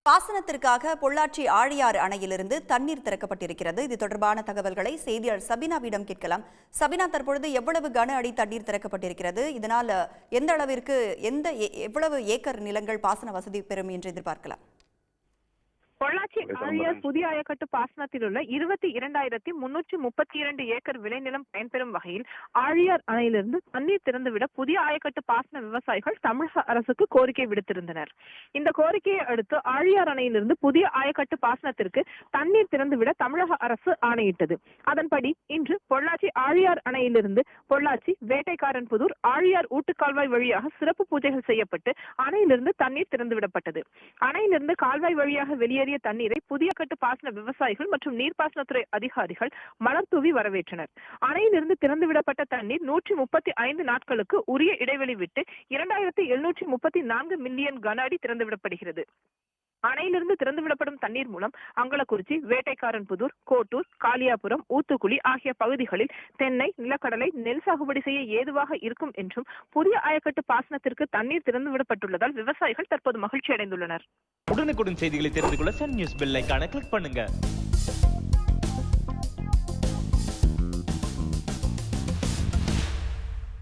பாசனத்திற்காக பொள்ளாச்சி ஆழியாறு அணையிலிருந்து தண்ணீர் திறக்கப்பட்டிருக்கிறது. இது தொடர்பான தகவல்களை செய்தியாளர் சபினாவிடம் கேட்கலாம். சபினா, தற்பொழுது எவ்வளவு கன அடி தண்ணீர் திறக்கப்பட்டிருக்கிறது? இதனால் எந்த அளவிற்கு எவ்வளவு ஏக்கர் நிலங்கள் பாசன வசதி பெறும் என்று எதிர்பார்க்கலாம்? பொள்ளாச்சி ஆழியார் புதிய அணைக்கட்டு பாசனத்தில் உள்ள 22,332 ஏக்கர் விளைநிலம் பயன்பெறும் வகையில் ஆழியார் அணையிலிருந்து தண்ணீர் திறந்துவிட புதிய அணைக்கட்டு பாசன விவசாயிகள் தமிழக அரசுக்கு கோரிக்கை விடுத்திருந்தனர். இந்த கோரிக்கையை அடுத்து ஆழியார் அணையிலிருந்து புதிய அணைக்கட்டு பாசனத்திற்கு தண்ணீர் திறந்துவிட தமிழக அரசு ஆணையிட்டது. அதன்படி இன்று பொள்ளாச்சி ஆழியார் அணையிலிருந்து பொள்ளாச்சி வேட்டைக்காரன்புதூர் ஆழியார் ஊட்டுக்கால்வாய் வழியாக சிறப்பு பூஜைகள் செய்யப்பட்டு அணையிலிருந்து தண்ணீர் திறந்துவிடப்பட்டது. அணையிலிருந்து கால்வாய் வழியாக வெளியேறிய தண்ணீரை புதிய கட்டு பாசன விவசாயிகள் மற்றும் நீர்ப்பாசனத்துறை அதிகாரிகள் மலர் தூவி வரவேற்றனர். அணையிலிருந்து திறந்துவிடப்பட்ட தண்ணீர் 135 நாட்களுக்கு உரிய இடைவெளி விட்டு 2734 மில்லியன் கன அடி திறந்துவிடப்படுகிறது. அணையிலிருந்து திறந்துவிடப்படும் தண்ணீர் மூலம் அங்கலக்குறிச்சி, வேட்டைக்காரன்புதூர், கோட்டூர், காளியாபுரம், ஊத்துக்குளி ஆகிய பகுதிகளில் தென்னை, நிலக்கடலை, நெல் சாகுபடி செய்ய ஏதுவாக இருக்கும் என்றும் புதிய அணைக்கட்டு பாசனத்திற்கு தண்ணீர் திறந்துவிடப்பட்டுள்ளதால் விவசாயிகள் தற்போது மகிழ்ச்சி அடைந்துள்ளனர். உடனுக்குடன் செய்திகளை தெரிந்து கொள்ள சன் நியூஸ் பெல் ஐகானை கிளிக் பண்ணுங்க.